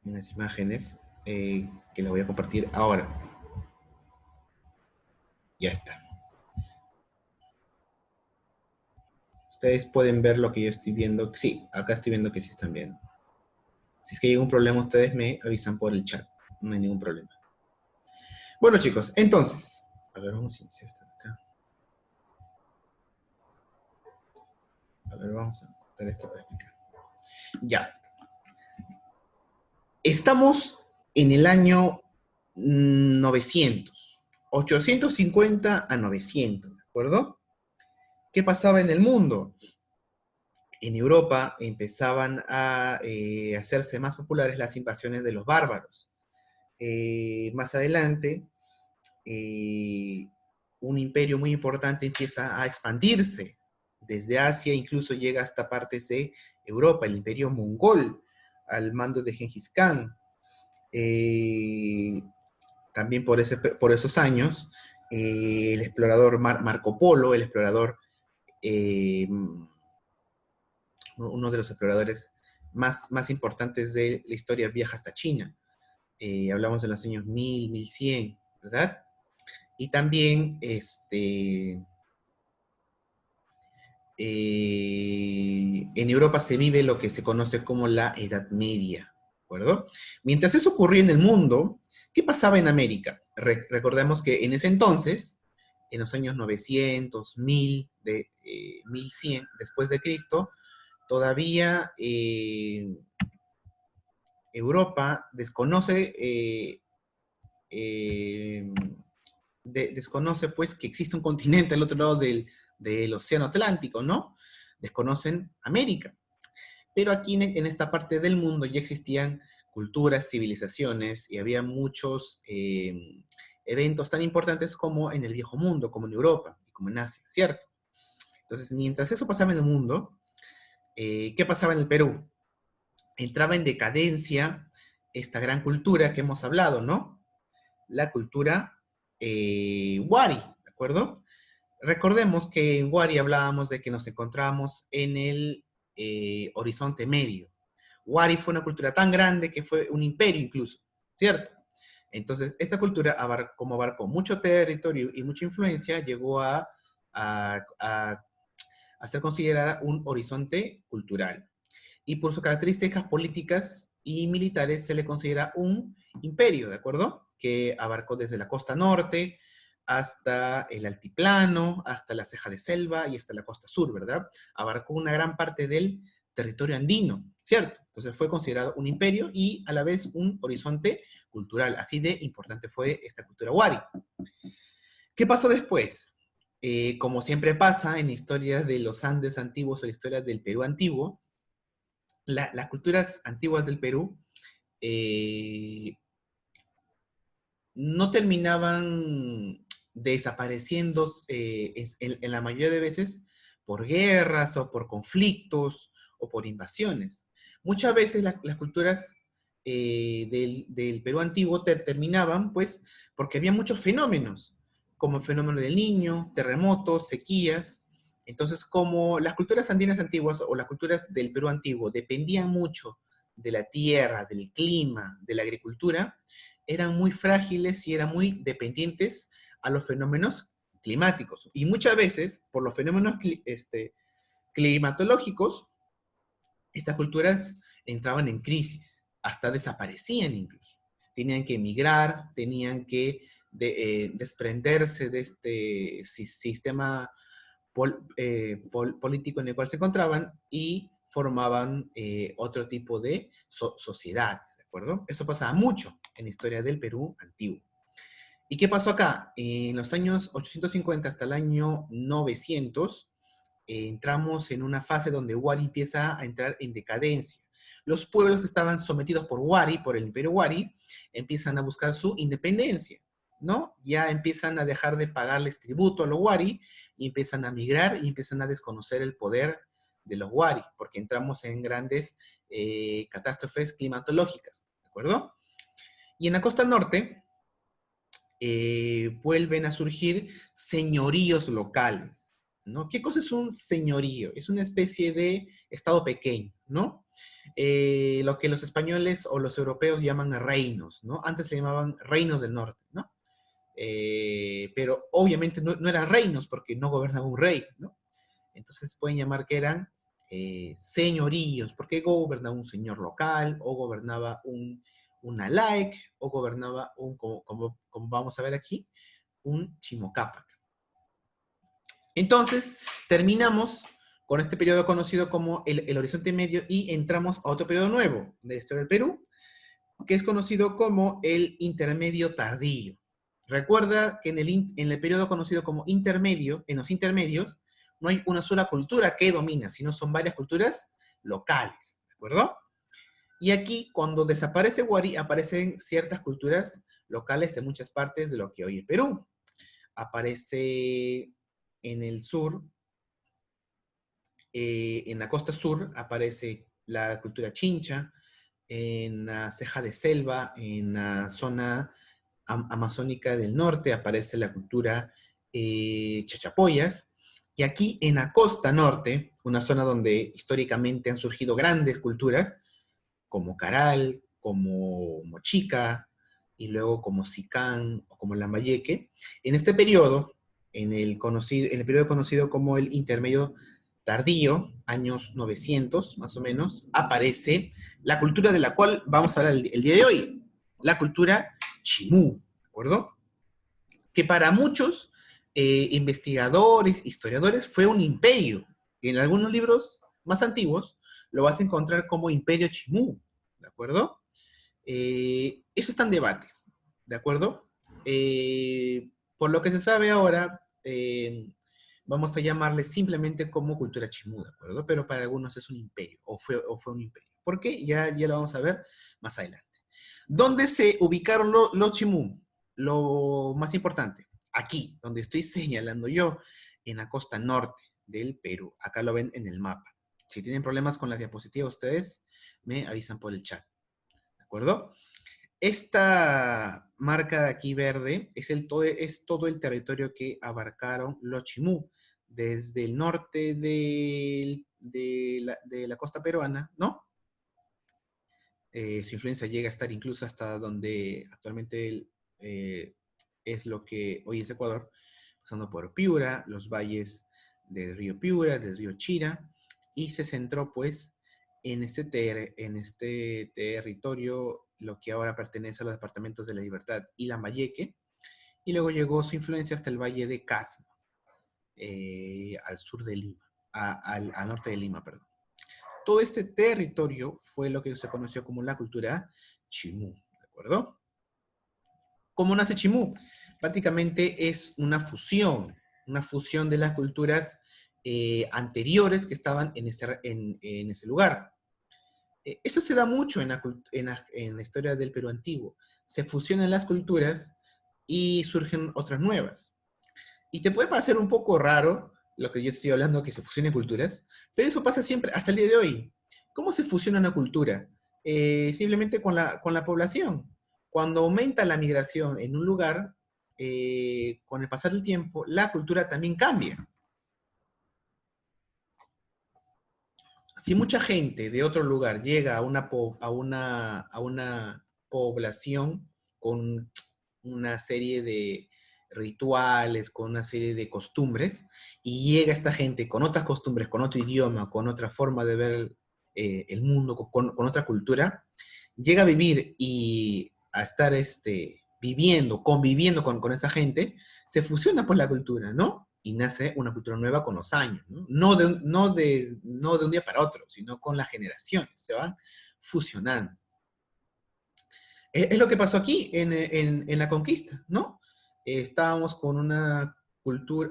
unas imágenes que les voy a compartir ahora. Ya está. Ustedes pueden ver lo que yo estoy viendo. Sí, acá estoy viendo que sí están viendo. Si es que hay algún problema, ustedes me avisan por el chat. No hay ningún problema. Bueno, chicos, entonces. A ver, vamos a iniciar esta acá. A ver, vamos a cortar esta para explicar. Ya. Estamos en el año 900. 850 a 900, ¿de acuerdo? ¿Qué pasaba en el mundo? En Europa empezaban a hacerse más populares las invasiones de los bárbaros. Más adelante, un imperio muy importante empieza a expandirse. Desde Asia incluso llega hasta partes de Europa, el imperio mongol, al mando de Gengis Khan. También por esos años, el explorador Marco Polo, el explorador, uno de los exploradores más importantes de la historia, viaja hasta China. Hablamos de los años 1000, 1100, ¿verdad? Y también en Europa se vive lo que se conoce como la Edad Media, ¿de acuerdo? Mientras eso ocurría en el mundo, ¿qué pasaba en América? Recordemos que en ese entonces, en los años 900, 1000, 1100 después de Cristo, todavía Europa desconoce, desconoce pues que existe un continente al otro lado del Océano Atlántico, ¿no? Desconocen América. Pero aquí en esta parte del mundo ya existían culturas, civilizaciones, y había muchos eventos tan importantes como en el Viejo Mundo, como en Europa y como en Asia, ¿cierto? Entonces, mientras eso pasaba en el mundo, ¿qué pasaba en el Perú? Entraba en decadencia esta gran cultura que hemos hablado, ¿no? La cultura Wari, ¿de acuerdo? Recordemos que en Wari hablábamos de que nos encontramos en el Horizonte Medio. Wari fue una cultura tan grande que fue un imperio incluso, ¿cierto? Entonces, esta cultura, como abarcó mucho territorio y mucha influencia, llegó a, a ser considerada un horizonte cultural. Y por sus características políticas y militares se le considera un imperio, ¿de acuerdo? Que abarcó desde la costa norte hasta el altiplano, hasta la ceja de selva y hasta la costa sur, ¿verdad? Abarcó una gran parte del territorio andino, ¿cierto? Entonces fue considerado un imperio y a la vez un horizonte cultural. Así de importante fue esta cultura wari. ¿Qué pasó después? Como siempre pasa en historias de los Andes antiguos o historias del Perú antiguo, las culturas antiguas del Perú no terminaban desapareciendo en la mayoría de veces por guerras o por conflictos o por invasiones. Muchas veces las culturas del Perú antiguo terminaban pues porque había muchos fenómenos, como el fenómeno del Niño, terremotos, sequías. Entonces, como las culturas andinas antiguas o las culturas del Perú antiguo dependían mucho de la tierra, del clima, de la agricultura, eran muy frágiles y eran muy dependientes a los fenómenos climáticos. Y muchas veces, por los fenómenos climatológicos, estas culturas entraban en crisis, hasta desaparecían incluso. Tenían que emigrar, tenían que desprenderse de este sistema político en el cual se encontraban y formaban otro tipo de sociedades, ¿de acuerdo? Eso pasaba mucho en la historia del Perú antiguo. ¿Y qué pasó acá? En los años 850 hasta el año 900, entramos en una fase donde Wari empieza a entrar en decadencia. Los pueblos que estaban sometidos por Wari, por el imperio Wari, empiezan a buscar su independencia, ¿no? Ya empiezan a dejar de pagarles tributo a los Wari y empiezan a migrar y empiezan a desconocer el poder de los Wari, porque entramos en grandes catástrofes climatológicas, ¿de acuerdo? Y en la costa norte vuelven a surgir señoríos locales, ¿no? ¿Qué cosa es un señorío? Es una especie de estado pequeño, ¿no? lo que los españoles o los europeos llaman reinos, ¿no? Antes se llamaban reinos del norte, ¿no? Pero obviamente no eran reinos porque no gobernaba un rey, ¿no? Entonces pueden llamar que eran señoríos, porque gobernaba un señor local, o gobernaba una laic, o gobernaba como vamos a ver aquí, un chimocapac. Entonces, terminamos con este periodo conocido como el Horizonte Medio y entramos a otro periodo nuevo de la historia del Perú, que es conocido como el Intermedio Tardío. Recuerda que en el periodo conocido como intermedio, en los intermedios, no hay una sola cultura que domina, sino son varias culturas locales, ¿de acuerdo? Y aquí, cuando desaparece Wari, aparecen ciertas culturas locales en muchas partes de lo que hoy es Perú. Aparece en el sur, en la costa sur, aparece la cultura chincha, en la ceja de selva, en la zona amazónica del norte, aparece la cultura chachapoyas, y aquí en la costa norte, una zona donde históricamente han surgido grandes culturas, como Caral, como Mochica, y luego como Sicán o como Lambayeque. En este periodo, en el periodo conocido como el intermedio tardío, años 900 más o menos, aparece la cultura de la cual vamos a hablar el día de hoy, la cultura chimú, ¿de acuerdo? Que para muchos investigadores, historiadores, fue un imperio. En algunos libros más antiguos lo vas a encontrar como Imperio Chimú, ¿de acuerdo? Eso está en debate, ¿de acuerdo? Por lo que se sabe ahora, vamos a llamarle simplemente como cultura chimú, ¿de acuerdo? Pero para algunos es un imperio, o fue un imperio. ¿Por qué? Ya lo vamos a ver más adelante. ¿Dónde se ubicaron los chimú? Lo más importante, aquí, donde estoy señalando yo, en la costa norte del Perú. Acá lo ven en el mapa. Si tienen problemas con la diapositiva, ustedes me avisan por el chat. ¿De acuerdo? Esta marca de aquí verde es todo el territorio que abarcaron los chimú, desde el norte de la costa peruana, ¿no? Su influencia llega a estar incluso hasta donde actualmente es lo que hoy es Ecuador, pasando por Piura, los valles del río Piura, del río Chira, y se centró pues en este territorio, lo que ahora pertenece a los departamentos de La Libertad y Lambayeque, y luego llegó su influencia hasta el valle de Casma, al sur de Lima, al norte de Lima, perdón. Todo este territorio fue lo que se conoció como la cultura chimú, ¿de acuerdo? ¿Cómo nace Chimú? Prácticamente es una fusión de las culturas anteriores que estaban en ese lugar. Eso se da mucho en la historia del Perú antiguo. Se fusionan las culturas y surgen otras nuevas. Y te puede parecer un poco raro lo que yo estoy hablando, que se fusionen culturas, pero eso pasa siempre, hasta el día de hoy. ¿Cómo se fusiona una cultura? Simplemente con la población. Cuando aumenta la migración en un lugar, con el pasar del tiempo, la cultura también cambia. Si mucha gente de otro lugar llega a una población con una serie de rituales, con una serie de costumbres, y llega esta gente con otras costumbres, con otro idioma, con otra forma de ver el mundo, con otra cultura, llega a vivir y a estar viviendo, conviviendo con esa gente, se fusiona pues la cultura, ¿no? Y nace una cultura nueva con los años, ¿no? No de un día para otro, sino con las generaciones, se van fusionando. Es lo que pasó aquí en la conquista, ¿no? Estábamos con una cultura,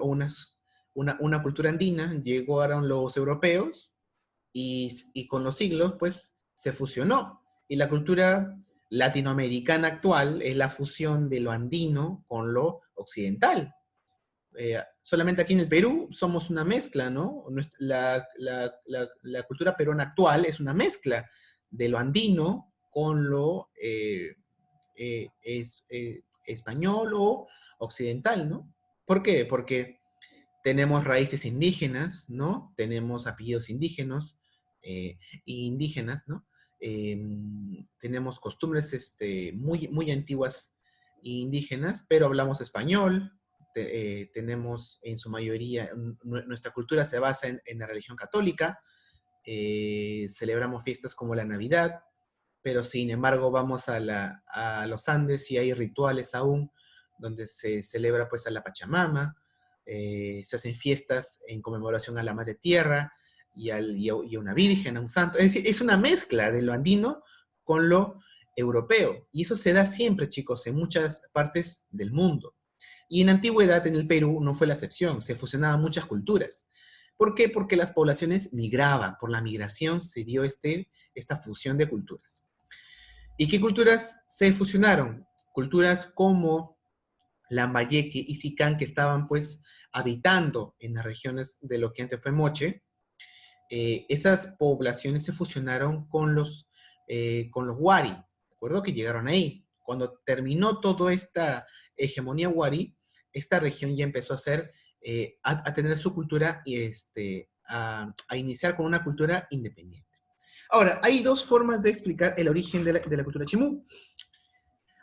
una cultura andina, llegaron los europeos y con los siglos, pues, se fusionó. Y la cultura latinoamericana actual es la fusión de lo andino con lo occidental. Solamente aquí en el Perú somos una mezcla, ¿no? La cultura peruana actual es una mezcla de lo andino con lo español o occidental, ¿no? ¿Por qué? Porque tenemos raíces indígenas, ¿no? Tenemos apellidos indígenas, indígenas, ¿no? Tenemos costumbres muy antiguas indígenas, pero hablamos español, tenemos en su mayoría, nuestra cultura se basa en la religión católica, celebramos fiestas como la Navidad, pero sin embargo vamos a los Andes y hay rituales aún donde se celebra pues a la Pachamama, se hacen fiestas en conmemoración a la Madre Tierra y a una Virgen, a un santo. Es decir, es una mezcla de lo andino con lo europeo. Y eso se da siempre, chicos, en muchas partes del mundo. Y en la antigüedad, en el Perú, no fue la excepción, se fusionaban muchas culturas. ¿Por qué? Porque las poblaciones migraban, por la migración se dio esta fusión de culturas. ¿Y qué culturas se fusionaron? Culturas como Lambayeque y Sicán, que estaban pues habitando en las regiones de lo que antes fue Moche. Esas poblaciones se fusionaron con los Wari, ¿de acuerdo? Que llegaron ahí. Cuando terminó toda esta hegemonía Wari, esta región ya empezó a tener su cultura y a iniciar con una cultura independiente. Ahora, hay dos formas de explicar el origen de la cultura chimú.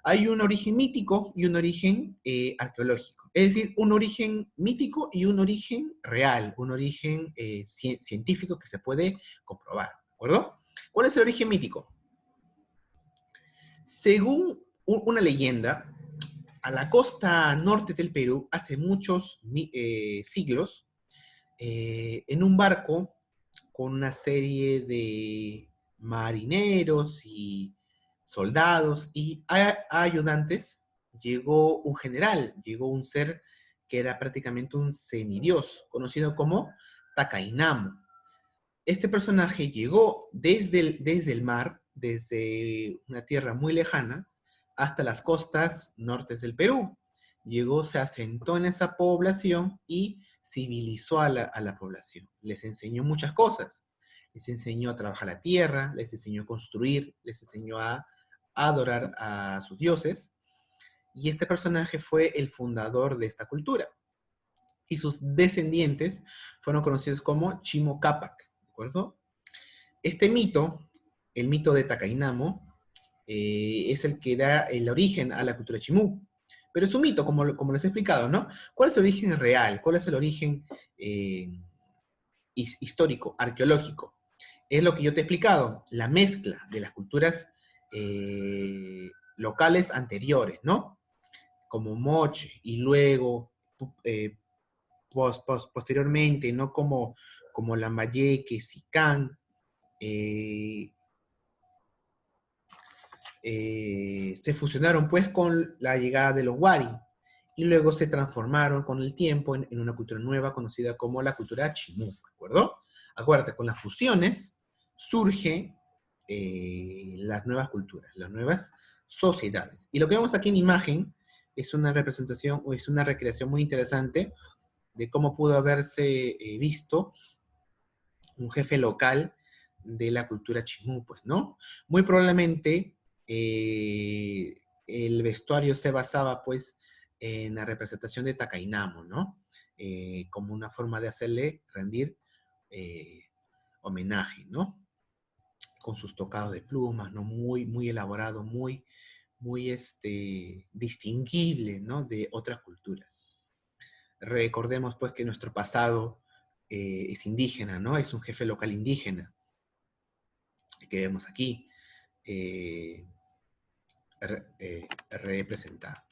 Hay un origen mítico y un origen arqueológico. Es decir, un origen mítico y un origen real, un origen científico que se puede comprobar, ¿de acuerdo? ¿Cuál es el origen mítico? Según una leyenda, a la costa norte del Perú, hace muchos siglos, en un barco con una serie de marineros y soldados y ayudantes, llegó un general, llegó un ser que era prácticamente un semidios, conocido como Takainamo. Este personaje llegó desde el mar, desde una tierra muy lejana, hasta las costas nortes del Perú. Llegó, se asentó en esa población y civilizó a la población. Les enseñó muchas cosas. Les enseñó a trabajar la tierra, les enseñó a construir, les enseñó a adorar a sus dioses. Y este personaje fue el fundador de esta cultura. Y sus descendientes fueron conocidos como Chimo Cápac, ¿de acuerdo? Este mito, el mito de Takainamo, es el que da el origen a la cultura chimú. Pero es un mito, como les he explicado, ¿no? ¿Cuál es el origen real? ¿Cuál es el origen histórico, arqueológico? Es lo que yo te he explicado, la mezcla de las culturas locales anteriores, ¿no? Como Moche, y luego, posteriormente, ¿no? Como Lambayeque, Sicán, eh, se fusionaron pues con la llegada de los Wari y luego se transformaron con el tiempo en una cultura nueva conocida como la cultura Chimú, ¿de acuerdo? Acuérdate, con las fusiones surgen las nuevas culturas, las nuevas sociedades. Y lo que vemos aquí en imagen es una representación o es una recreación muy interesante de cómo pudo haberse visto un jefe local de la cultura chimú, pues, ¿no? Muy probablemente el vestuario se basaba, pues, en la representación de Takainamo, ¿no? Como una forma de hacerle rendir eh, homenaje, ¿no? Con sus tocados de plumas, ¿no? Muy elaborado, muy distinguible, ¿no? De otras culturas. Recordemos, pues, que nuestro pasado es indígena, ¿no? Es un jefe local indígena que vemos aquí eh, representado.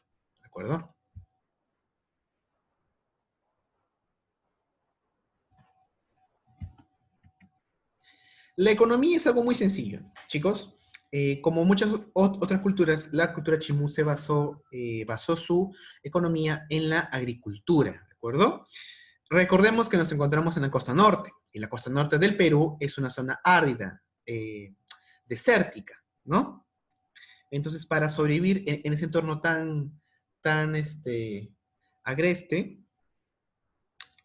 ¿De acuerdo? La economía es algo muy sencillo, chicos. Como muchas otras culturas, la cultura chimú basó su economía en la agricultura, ¿de acuerdo? Recordemos que nos encontramos en la costa norte, y la costa norte del Perú es una zona árida, desértica, ¿no? Entonces, para sobrevivir en ese entorno tan agreste,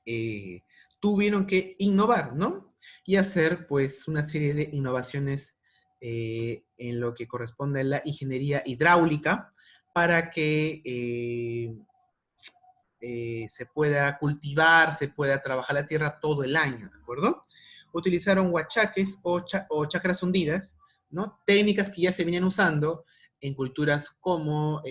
eh, tuvieron que innovar, ¿no? Y hacer, pues, una serie de innovaciones en lo que corresponde a la ingeniería hidráulica para que se pueda cultivar, se pueda trabajar la tierra todo el año, ¿de acuerdo? utilizaron huachaques o chakras hundidas, ¿no? Técnicas que ya se venían usando en culturas como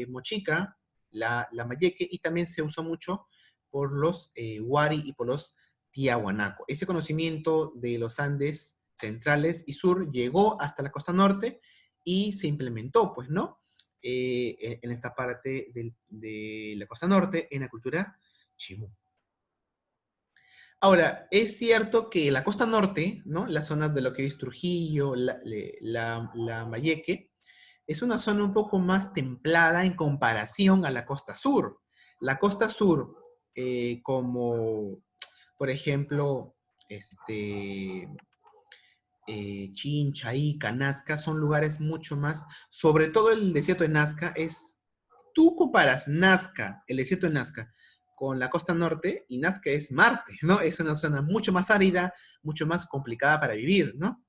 Mochica, la Mayeque, y también se usó mucho por los Wari y por los Tiahuanaco. Ese conocimiento de los Andes centrales y sur llegó hasta la costa norte y se implementó, pues, ¿no? En esta parte de la costa norte, en la cultura Chimú. Ahora, es cierto que la costa norte, ¿no? Las zonas de lo que es Trujillo, la Mayeque, es una zona un poco más templada en comparación a la costa sur. La costa sur, como por ejemplo, Chincha y Nazca, son lugares mucho más, sobre todo el desierto de Nazca, tú comparas Nazca, el desierto de Nazca, con la costa norte, y Nazca es Marte, ¿no? Es una zona mucho más árida, mucho más complicada para vivir, ¿no?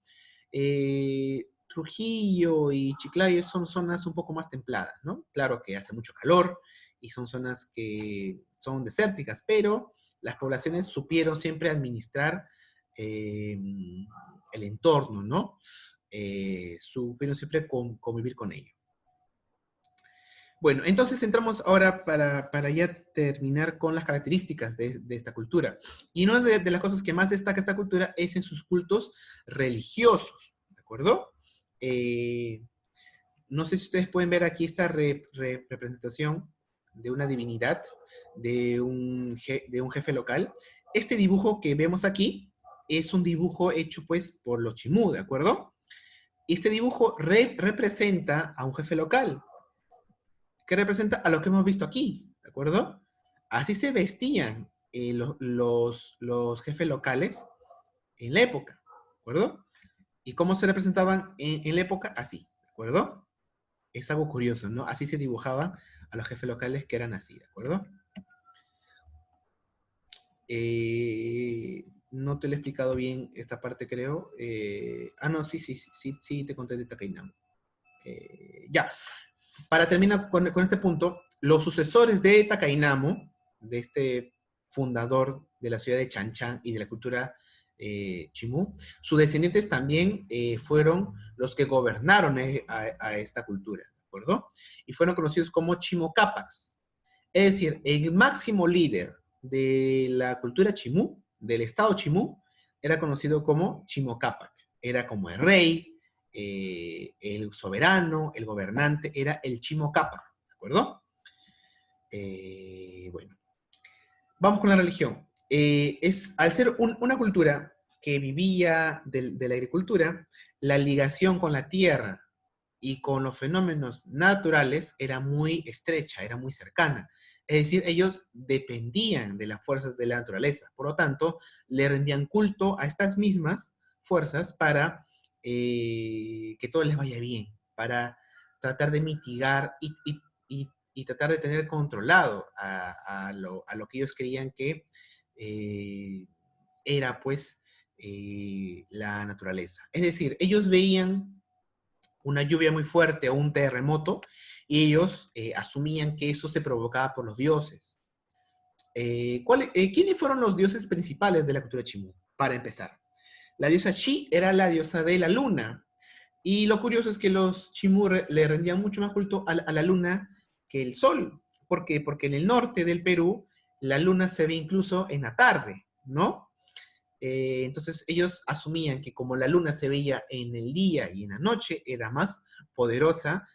Trujillo y Chiclayo son zonas un poco más templadas, ¿no? Claro que hace mucho calor y son zonas que son desérticas, pero las poblaciones supieron siempre administrar el entorno, ¿no? Supieron siempre convivir con ello. Bueno, entonces entramos ahora para ya terminar con las características de esta cultura. Y una de las cosas que más destaca esta cultura es en sus cultos religiosos, ¿de acuerdo? No sé si ustedes pueden ver aquí esta representación de una divinidad, de un jefe local. Este dibujo que vemos aquí es un dibujo hecho pues por los chimú, ¿de acuerdo? Este dibujo representa a un jefe local, que representa a lo que hemos visto aquí, ¿de acuerdo? Así se vestían los jefes locales en la época, ¿de acuerdo? ¿Y cómo se representaban en la época? Así, ¿de acuerdo? Es algo curioso, ¿no? Así se dibujaban a los jefes locales que eran así, ¿de acuerdo? No te lo he explicado bien esta parte, creo. No, sí, te conté de Takainam. Ya, para terminar con este punto, los sucesores de Takainamo, de este fundador de la ciudad de Chanchan y de la cultura Chimú, sus descendientes también fueron los que gobernaron a esta cultura, ¿de acuerdo? Y fueron conocidos como Chimocapacs. Es decir, el máximo líder de la cultura Chimú, del estado Chimú, era conocido como Chimocapac. Era como el rey, el soberano, el gobernante, era el Chimocapac, ¿de acuerdo? Bueno, vamos con la religión. Al ser una cultura que vivía de la agricultura, la ligación con la tierra y con los fenómenos naturales era muy estrecha, era muy cercana. Es decir, ellos dependían de las fuerzas de la naturaleza. Por lo tanto, le rendían culto a estas mismas fuerzas para que todo les vaya bien, para tratar de mitigar y tratar de tener controlado a lo que ellos creían que era pues la naturaleza. Es decir, ellos veían una lluvia muy fuerte o un terremoto, y ellos asumían que eso se provocaba por los dioses. ¿Quiénes fueron los dioses principales de la cultura chimú? Para empezar, la diosa Shi era la diosa de la luna, y lo curioso es que los chimú le rendían mucho más culto a la luna que el sol. ¿Por qué? Porque en el norte del Perú la luna se ve incluso en la tarde, ¿no? Entonces ellos asumían que como la luna se veía en el día y en la noche, era más poderosa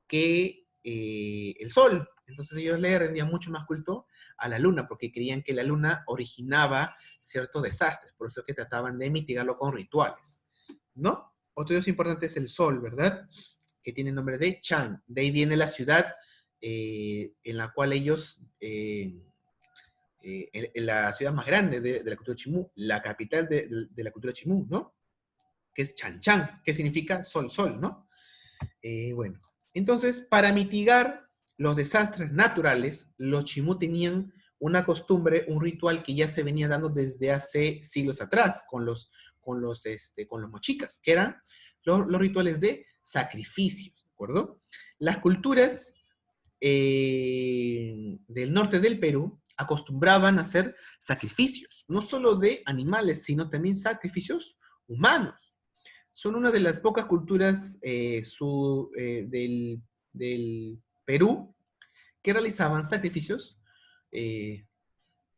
que el sol. Entonces ellos le rendían mucho más culto a la luna, porque creían que la luna originaba ciertos desastres, por eso que trataban de mitigarlo con rituales, ¿no? Otro dios importante es el sol, ¿verdad? Que tiene el nombre de Chan. De ahí viene la ciudad en la cual ellos en la ciudad más grande de la cultura chimú, la capital de la cultura chimú, ¿no? Que es Chanchan, que significa sol, sol, ¿no? Bueno, entonces, para mitigar los desastres naturales, los chimú tenían una costumbre, un ritual que ya se venía dando desde hace siglos atrás con los mochicas, que eran los rituales de sacrificios, ¿de acuerdo? Las culturas del norte del Perú acostumbraban a hacer sacrificios, no solo de animales, sino también sacrificios humanos. Son una de las pocas culturas del Perú que realizaban sacrificios eh,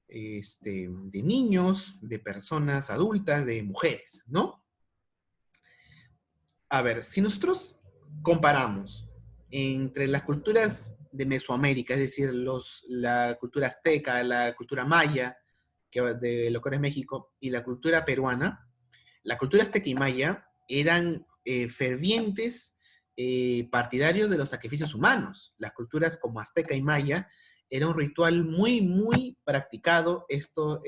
de niños, de personas adultas, de mujeres, ¿no? A ver, si nosotros comparamos entre las culturas de Mesoamérica, es decir, la cultura azteca, la cultura maya, de lo que ahora es México, y la cultura peruana, la cultura azteca y maya eran fervientes partidarios de los sacrificios humanos. Las culturas como azteca y maya era un ritual muy, muy practicado esta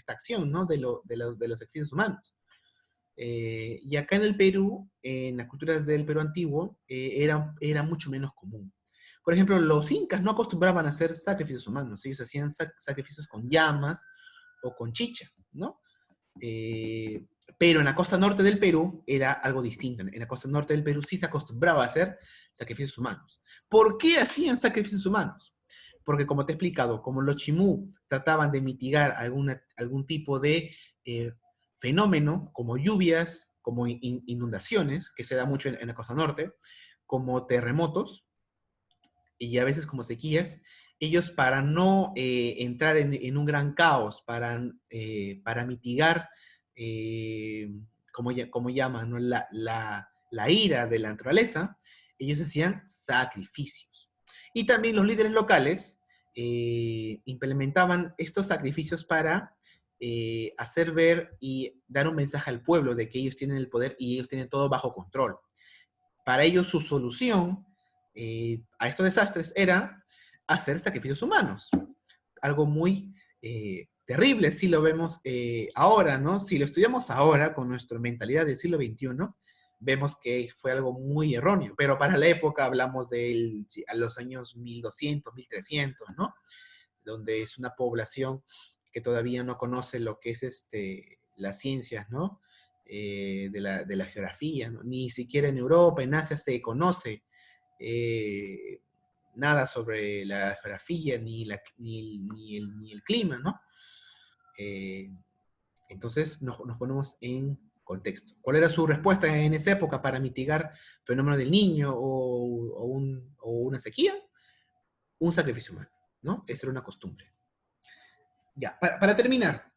acción, ¿no? De los sacrificios humanos. Y acá en el Perú, en las culturas del Perú antiguo, era mucho menos común. Por ejemplo, los incas no acostumbraban a hacer sacrificios humanos, ellos hacían sacrificios con llamas o con chicha, ¿no? Eh, pero en la costa norte del Perú era algo distinto. En la costa norte del Perú sí se acostumbraba a hacer sacrificios humanos. ¿Por qué hacían sacrificios humanos? Porque como te he explicado, como los chimú trataban de mitigar algún tipo de eh, fenómeno, como lluvias, como inundaciones, que se da mucho en la costa norte, como terremotos, y a veces como sequías, ellos para no entrar en un gran caos, para mitigar, como llaman, ¿no? La ira de la naturaleza, ellos hacían sacrificios. Y también los líderes locales implementaban estos sacrificios para hacer ver y dar un mensaje al pueblo de que ellos tienen el poder y ellos tienen todo bajo control. Para ellos su solución a estos desastres era hacer sacrificios humanos. Algo muy terrible si lo vemos ahora, ¿no? Si lo estudiamos ahora con nuestra mentalidad del siglo XXI, vemos que fue algo muy erróneo, pero para la época hablamos de a los años 1200, 1300, ¿no? Donde es una población que todavía no conoce lo que es las ciencias, ¿no? De la geografía, ¿no? Ni siquiera en Europa, en Asia se conoce eh, nada sobre la geografía ni el clima, ¿no? Eh, entonces nos ponemos en contexto. ¿Cuál era su respuesta en esa época para mitigar fenómeno del niño o una sequía? Un sacrificio humano, ¿no? Esa era una costumbre. Ya, para terminar,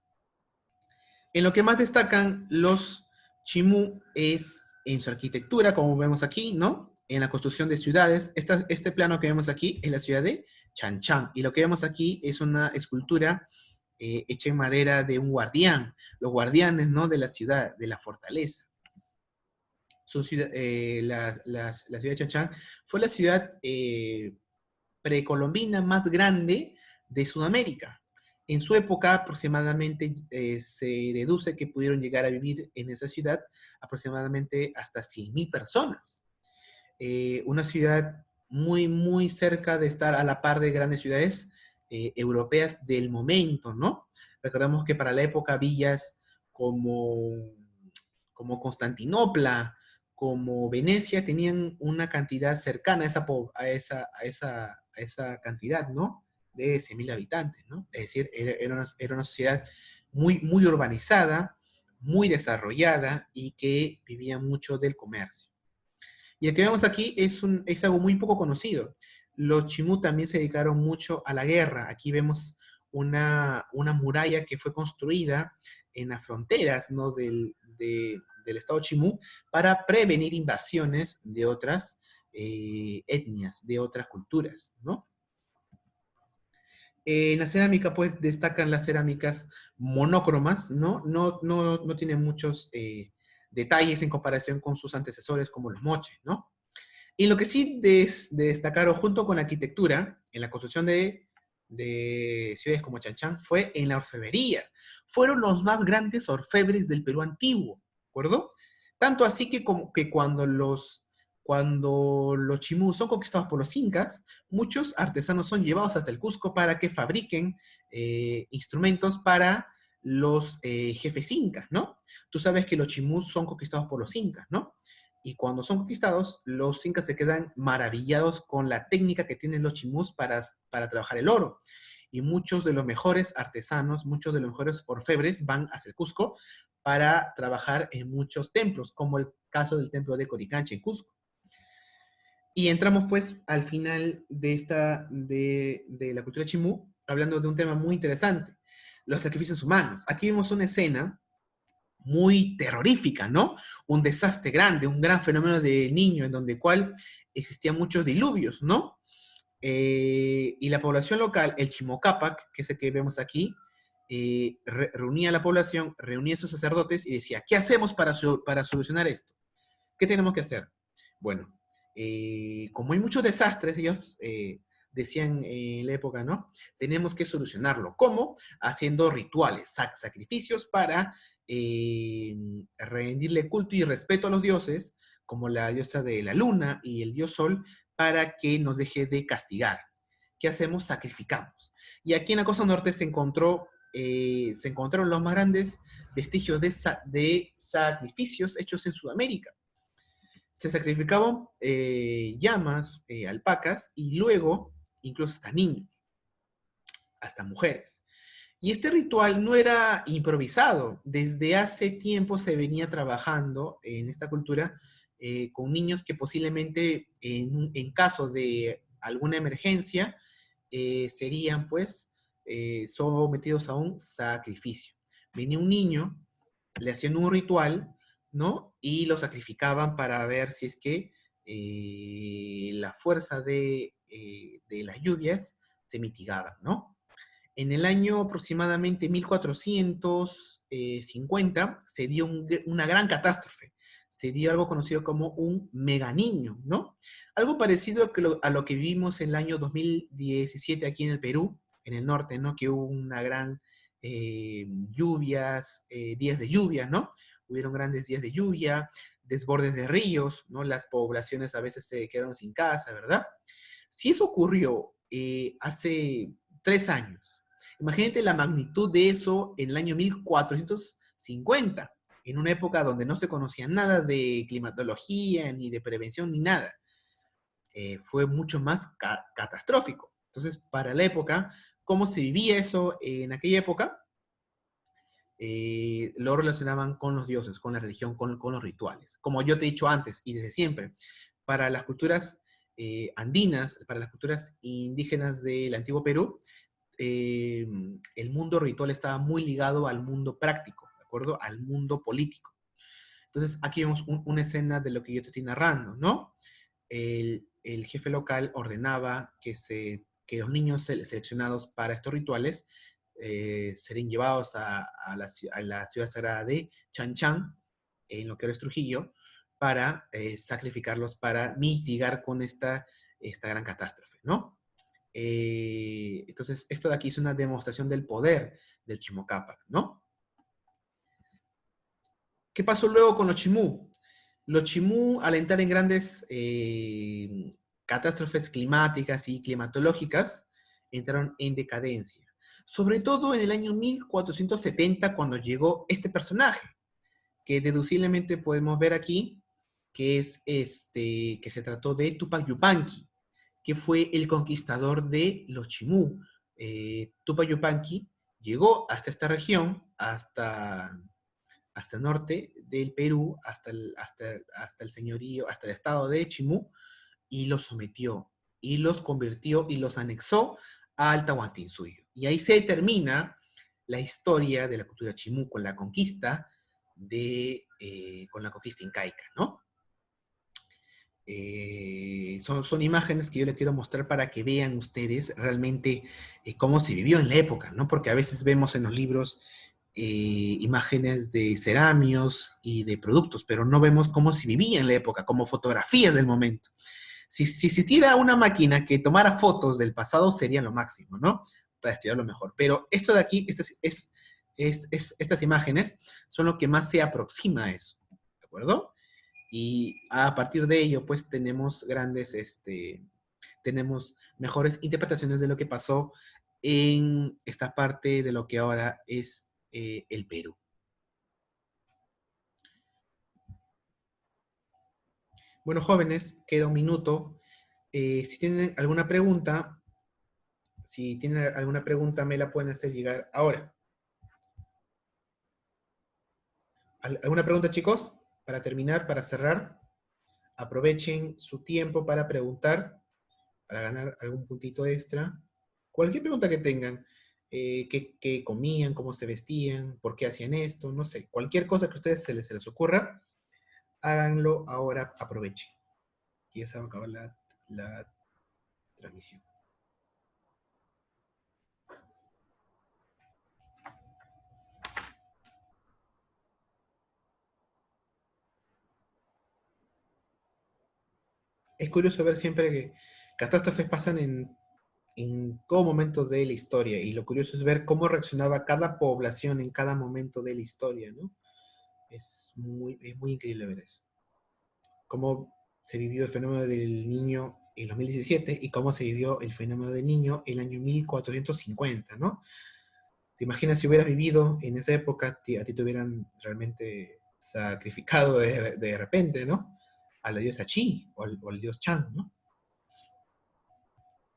en lo que más destacan los chimú es en su arquitectura, como vemos aquí, ¿no? En la construcción de ciudades. Este plano que vemos aquí es la ciudad de Chanchán. Y lo que vemos aquí es una escultura hecha en madera de un guardián. Los guardianes, ¿no? De la ciudad, de la fortaleza. La ciudad de Chanchán fue la ciudad precolombina más grande de Sudamérica. En su época aproximadamente se deduce que pudieron llegar a vivir en esa ciudad aproximadamente hasta 100.000 personas. Una ciudad muy, muy cerca de estar a la par de grandes ciudades europeas del momento, ¿no? Recordemos que para la época villas como, como Constantinopla, como Venecia, tenían una cantidad cercana a esa cantidad, ¿no? De 100.000 habitantes, ¿no? Es decir, era una sociedad muy, muy urbanizada, muy desarrollada y que vivía mucho del comercio. Y el que vemos aquí es algo muy poco conocido. Los chimú también se dedicaron mucho a la guerra. Aquí vemos una muralla que fue construida en las fronteras, ¿no? del estado chimú para prevenir invasiones de otras etnias, de otras culturas, ¿no? En la cerámica, pues, destacan las cerámicas monócromas, ¿no? No tienen muchos detalles en comparación con sus antecesores como los moches, ¿no? Y lo que sí destacaron junto con la arquitectura en la construcción de ciudades como Chanchán fue en la orfebrería. Fueron los más grandes orfebres del Perú antiguo, ¿de acuerdo? Tanto así que cuando los chimús son conquistados por los incas, muchos artesanos son llevados hasta el Cusco para que fabriquen instrumentos para los jefes incas, ¿no? Tú sabes que los chimús son conquistados por los incas, ¿no? Y cuando son conquistados, los incas se quedan maravillados con la técnica que tienen los chimús para trabajar el oro. y muchos de los mejores artesanos, muchos de los mejores orfebres van hacia el Cusco para trabajar en muchos templos, como el caso del templo de Coricancha en Cusco. Y entramos pues al final de la cultura chimú, hablando de un tema muy interesante, los sacrificios humanos. Aquí vemos una escena muy terrorífica, ¿no? Un desastre grande, un gran fenómeno de niño en donde cual existían muchos diluvios, ¿no? Y la población local, el Chimocapac, que es el que vemos aquí, reunía a la población, reunía a sus sacerdotes y decía, ¿qué hacemos para solucionar esto? ¿Qué tenemos que hacer? Bueno, como hay muchos desastres, ellos decían en la época, ¿no? Tenemos que solucionarlo. ¿Cómo? Haciendo rituales, sacrificios para rendirle culto y respeto a los dioses, como la diosa de la luna y el dios sol, para que nos deje de castigar. ¿Qué hacemos? Sacrificamos. Y aquí en la costa norte se encontraron los más grandes vestigios de sacrificios hechos en Sudamérica. Se sacrificaban llamas, alpacas, y luego incluso hasta niños, hasta mujeres. Y este ritual no era improvisado. Desde hace tiempo se venía trabajando en esta cultura con niños que posiblemente en caso de alguna emergencia serían pues sometidos a un sacrificio. Venía un niño, le hacían un ritual, ¿no? Y lo sacrificaban para ver si es que la fuerza de las lluvias se mitigaba, ¿no? En el año aproximadamente 1450 se dio una gran catástrofe. Se dio algo conocido como un mega niño, ¿no? Algo parecido a lo que vivimos en el año 2017 aquí en el Perú, en el norte, ¿no? Que hubo una gran lluvias, días de lluvia, ¿no? Hubieron grandes días de lluvia, desbordes de ríos, ¿no? Las poblaciones a veces se quedaron sin casa, ¿verdad? Si eso ocurrió hace 3 años, imagínate la magnitud de eso en el año 1450, en una época donde no se conocía nada de climatología, ni de prevención, ni nada. Fue mucho más catastrófico. Entonces, para la época, ¿cómo se vivía eso en aquella época? Lo relacionaban con los dioses, con la religión, con los rituales. Como yo te he dicho antes y desde siempre, para las culturas andinas, para las culturas indígenas del antiguo Perú, el mundo ritual estaba muy ligado al mundo práctico, ¿de acuerdo? Al mundo político. Entonces, aquí vemos una escena de lo que yo te estoy narrando, ¿no? El jefe local ordenaba que los niños seleccionados para estos rituales serían llevados a la ciudad sagrada de Chan Chan, en lo que ahora es Trujillo, para sacrificarlos, para mitigar con esta gran catástrofe, ¿no? Entonces, esto de aquí es una demostración del poder del Chimocapac, ¿no? ¿Qué pasó luego con los Chimú? Los Chimú, al entrar en grandes catástrofes climáticas y climatológicas, entraron en decadencia. Sobre todo en el año 1470, cuando llegó este personaje, que deduciblemente podemos ver aquí, que es que se trató de Tupac Yupanqui, que fue el conquistador de los Chimú. Tupac Yupanqui llegó hasta esta región, hasta el norte del Perú, hasta el señorío, hasta el estado de Chimú, y los sometió, y los convirtió, y los anexó al Tahuantinsuyo. Y ahí se termina la historia de la cultura Chimú con la conquista con la conquista incaica, ¿no? Son imágenes que yo les quiero mostrar para que vean ustedes realmente cómo se vivió en la época, ¿no? Porque a veces vemos en los libros imágenes de ceramios y de productos, pero no vemos cómo se vivía en la época, como fotografías del momento. Si existiera una máquina que tomara fotos del pasado, sería lo máximo, ¿no? Para estudiarlo mejor. Pero esto de aquí, estas imágenes, son lo que más se aproxima a eso, ¿de acuerdo? Y a partir de ello, pues tenemos mejores interpretaciones de lo que pasó en esta parte de lo que ahora es el Perú. Bueno, jóvenes, queda un minuto. Si tienen alguna pregunta, Si tienen alguna pregunta, me la pueden hacer llegar ahora. ¿Alguna pregunta, chicos? Para terminar, para cerrar, aprovechen su tiempo para preguntar, para ganar algún puntito extra. Cualquier pregunta que tengan, qué comían, cómo se vestían, por qué hacían esto, no sé, cualquier cosa que a ustedes se les ocurra, háganlo ahora, aprovechen. Y ya se va a acabar la transmisión. Es curioso ver siempre que catástrofes pasan en todo momento de la historia, y lo curioso es ver cómo reaccionaba cada población en cada momento de la historia, ¿no? Es muy increíble ver eso. Cómo se vivió el fenómeno del niño en 2017 y cómo se vivió el fenómeno del niño en el año 1450, ¿no? ¿Te imaginas si hubieras vivido en esa época, a ti te hubieran realmente sacrificado de repente, ¿no? A la diosa Chi o al dios Chan, ¿no?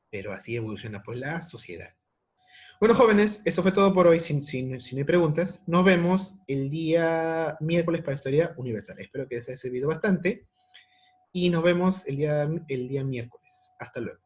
Pero así evoluciona pues la sociedad. Bueno, jóvenes, eso fue todo por hoy, si no hay preguntas. Nos vemos el día miércoles para Historia Universal. Espero que les haya servido bastante. Y nos vemos el día miércoles. Hasta luego.